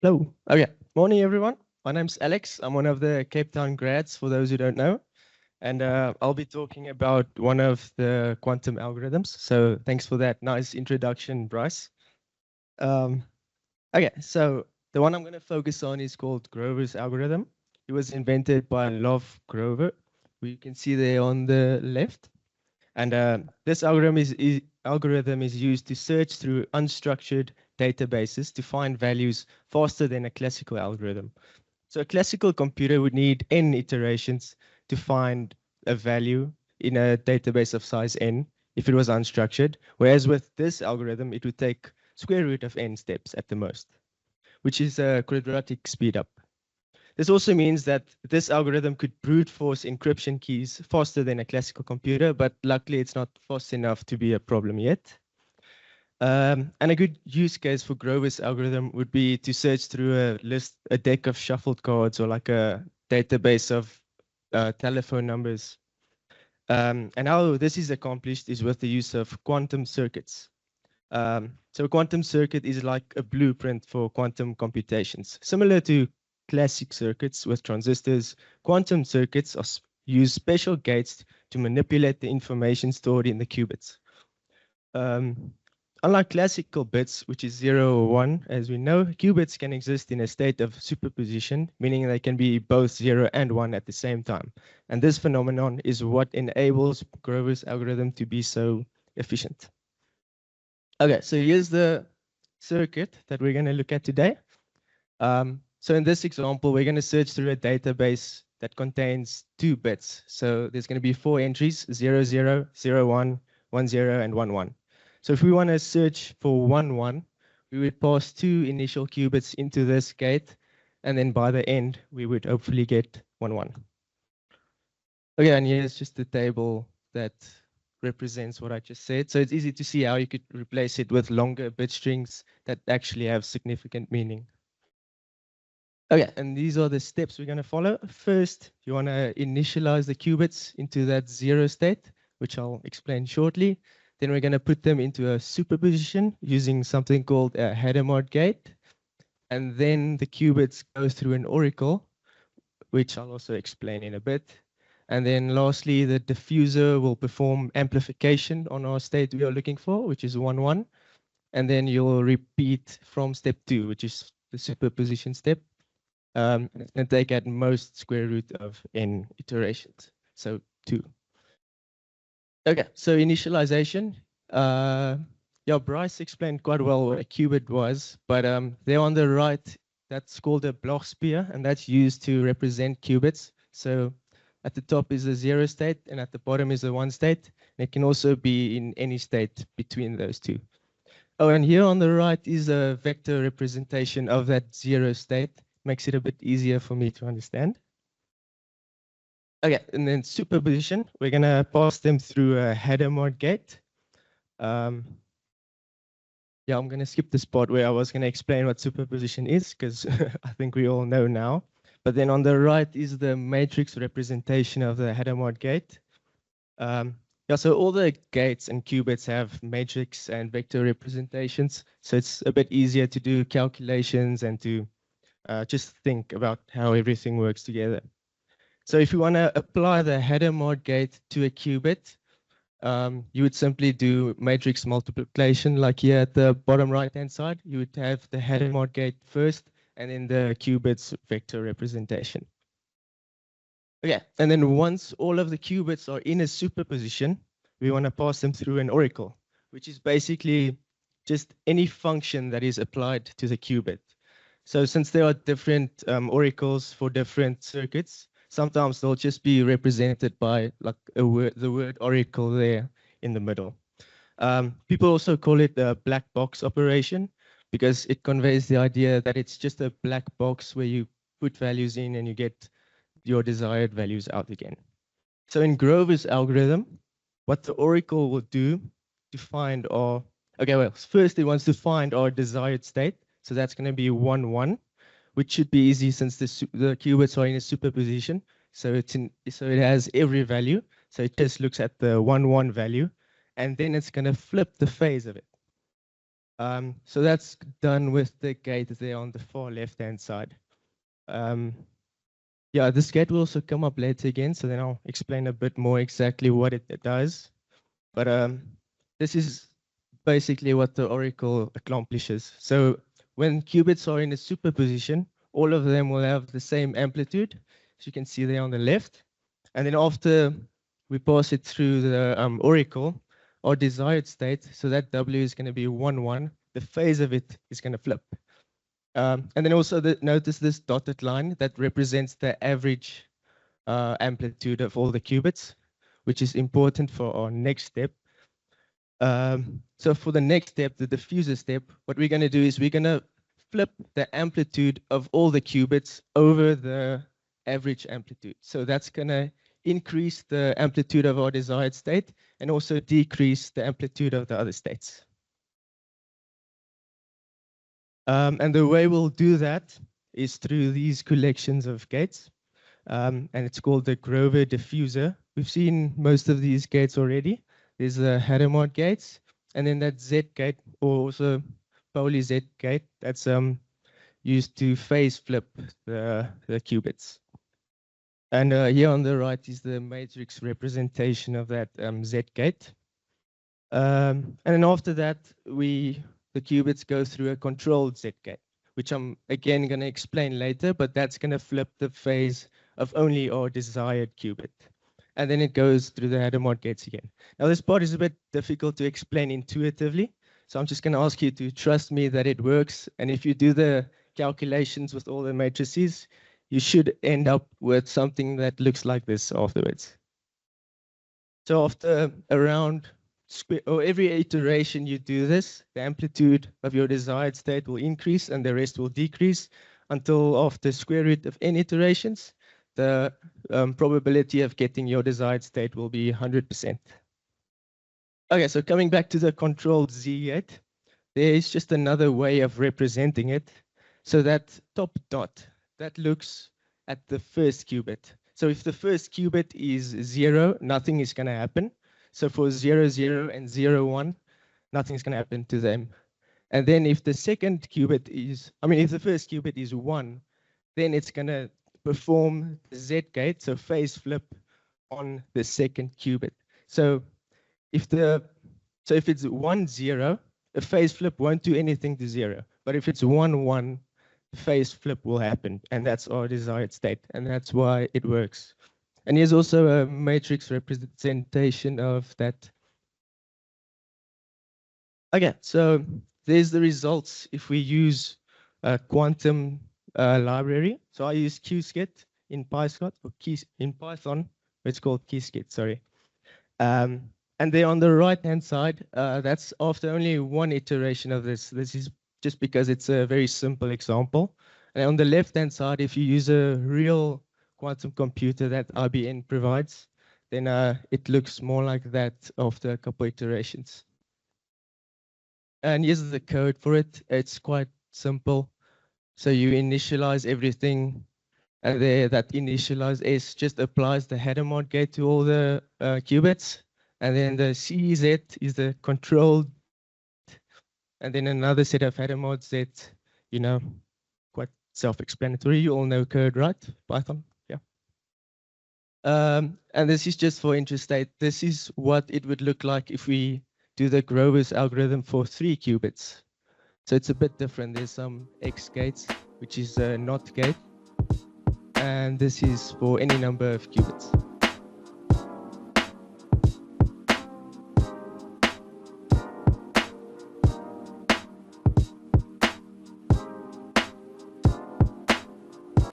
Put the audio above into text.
Hello. Okay. Morning, everyone. My name's Alex. I'm one of the Cape Town grads, for those who don't know. And I'll be talking about one of the quantum algorithms. So thanks for that nice introduction, Bryce. Um, okay, so the one I'm going to focus on is called Grover's algorithm. It was invented by Love Grover, who you can see there on the left. And this algorithm is used to search through unstructured databases to find values faster than a classical algorithm. So a classical computer would need n iterations to find a value in a database of size n if it was unstructured, whereas with this algorithm, it would take square root of n steps at the most, which is a quadratic speedup. This also means that this algorithm could brute force encryption keys faster than a classical computer, but luckily it's not fast enough to be a problem yet. And a good use case for Grover's algorithm would be to search through a deck of shuffled cards or like a database of telephone numbers. And how this is accomplished is with the use of quantum circuits. So a quantum circuit is like a blueprint for quantum computations. Similar to classic circuits with transistors, quantum circuits use special gates to manipulate the information stored in the qubits. Um, Unlike classical bits, which is 0 or 1, as we know, qubits can exist in a state of superposition, meaning they can be both 0 and 1 at the same time. And this phenomenon is what enables Grover's algorithm to be so efficient. Okay, so here's the circuit that we're going to look at today. So in this example, we're going to search through a database that contains 2 bits. So there's going to be 4 entries, 0, 0, 0, 1, 1, 0, and 1, 1. So if we want to search for 1, 1, we would pass 2 initial qubits into this gate, and then by the end, we would hopefully get 1, 1. Okay, and here's just the table that represents what I just said. So it's easy to see how you could replace it with longer bit strings that actually have significant meaning. Okay, and these are the steps we're going to follow. First, you want to initialize the qubits into that 0 state, which I'll explain shortly. Then we're going to put them into a superposition using something called a Hadamard gate. And then the qubits go through an oracle, which I'll also explain in a bit. And then lastly, the diffuser will perform amplification on our state we are looking for, which is 1, 1. And then you'll repeat from step 2, which is the superposition step. It's going to take at most square root of n iterations, so 2. Okay, so initialization. Yeah, Bryce explained quite well what a qubit was, but there on the right, that's called a Bloch sphere, and that's used to represent qubits. So at the top is the 0 state, and at the bottom is the 1 state. And it can also be in any state between those two. Oh, and here on the right is a vector representation of that 0 state. Makes it a bit easier for me to understand. Okay, and then superposition, we're going to pass them through a Hadamard gate. Yeah, I'm going to skip this part where I was going to explain what superposition is, because I think we all know now. But then on the right is the matrix representation of the Hadamard gate. Yeah, so all the gates and qubits have matrix and vector representations. So it's a bit easier to do calculations and to just think about how everything works together. So if you want to apply the Hadamard gate to a qubit, you would simply do matrix multiplication, like here at the bottom right-hand side. You would have the Hadamard gate first, and then the qubits vector representation. Okay, and then once all of the qubits are in a superposition, we want to pass them through an oracle, which is basically just any function that is applied to the qubit. So since there are different oracles for different circuits, sometimes they'll just be represented by like the word oracle there in the middle. People also call it the black box operation because it conveys the idea that it's just a black box where you put values in and you get your desired values out again. So in Grover's algorithm, what the oracle will do to find our, okay, well, first it wants to find our desired state. So that's going to be 1, 1, which should be easy since the qubits are in a superposition. So it has every value. So it just looks at the 1, 1 value, and then it's going to flip the phase of it. So that's done with the gate there on the far left-hand side. Yeah, this gate will also come up later again, so then I'll explain a bit more exactly what it does. But this is basically what the oracle accomplishes. So when qubits are in a superposition, all of them will have the same amplitude, as you can see there on the left. And then after we pass it through the oracle, our desired state, so that W is going to be 1, 1. The phase of it is going to flip. And then also notice this dotted line that represents the average amplitude of all the qubits, which is important for our next step. So for the next step, the diffuser step, what we're going to do is we're going to flip the amplitude of all the qubits over the average amplitude. So that's going to increase the amplitude of our desired state and also decrease the amplitude of the other states. And the way we'll do that is through these collections of gates. And it's called the Grover diffuser. We've seen most of these gates already. There's the Hadamard gates, and then that Z gate, or also Pauli Z gate, that's used to phase flip the qubits. And here on the right is the matrix representation of that Z gate. And then after that, the qubits go through a controlled Z gate, which I'm again going to explain later, but that's going to flip the phase of only our desired qubit. And then it goes through the Hadamard gates again. Now this part is a bit difficult to explain intuitively, so I'm just going to ask you to trust me that it works. And if you do the calculations with all the matrices, you should end up with something that looks like this afterwards. So after around every iteration you do this, the amplitude of your desired state will increase and the rest will decrease until after square root of n iterations, the probability of getting your desired state will be 100%. Okay, so coming back to the controlled Z gate, there is just another way of representing it. So that top dot, that looks at the first qubit. So if the first qubit is 0, nothing is going to happen. So for 0, 0, and 0, 1, nothing's going to happen to them. And then if the second qubit is, if the first qubit is 1, then it's going to perform the Z gate, so phase flip on the second qubit. So if it's 1, 0, a phase flip won't do anything to 0. But if it's 1, 1, the phase flip will happen, and that's our desired state, and that's why it works. And here's also a matrix representation of that. Okay, so there's the results if we use a quantum library. So I use Qiskit in Python, it's called Qiskit, sorry. And there on the right-hand side, that's after only one iteration of this. This is just because it's a very simple example. And on the left-hand side, if you use a real quantum computer that IBM provides, then it looks more like that after a couple iterations. And here's the code for it. It's quite simple. So you initialize everything, and there that initialize S just applies the Hadamard gate to all the qubits. And then the CZ is the controlled Z. And then another set of Hadamard Z, quite self-explanatory. You all know code, right? Python, yeah. And this is just for interest. This is what it would look like if we do the Grover's algorithm for 3 qubits. So it's a bit different. There's some X gates, which is a NOT gate. And this is for any number of qubits.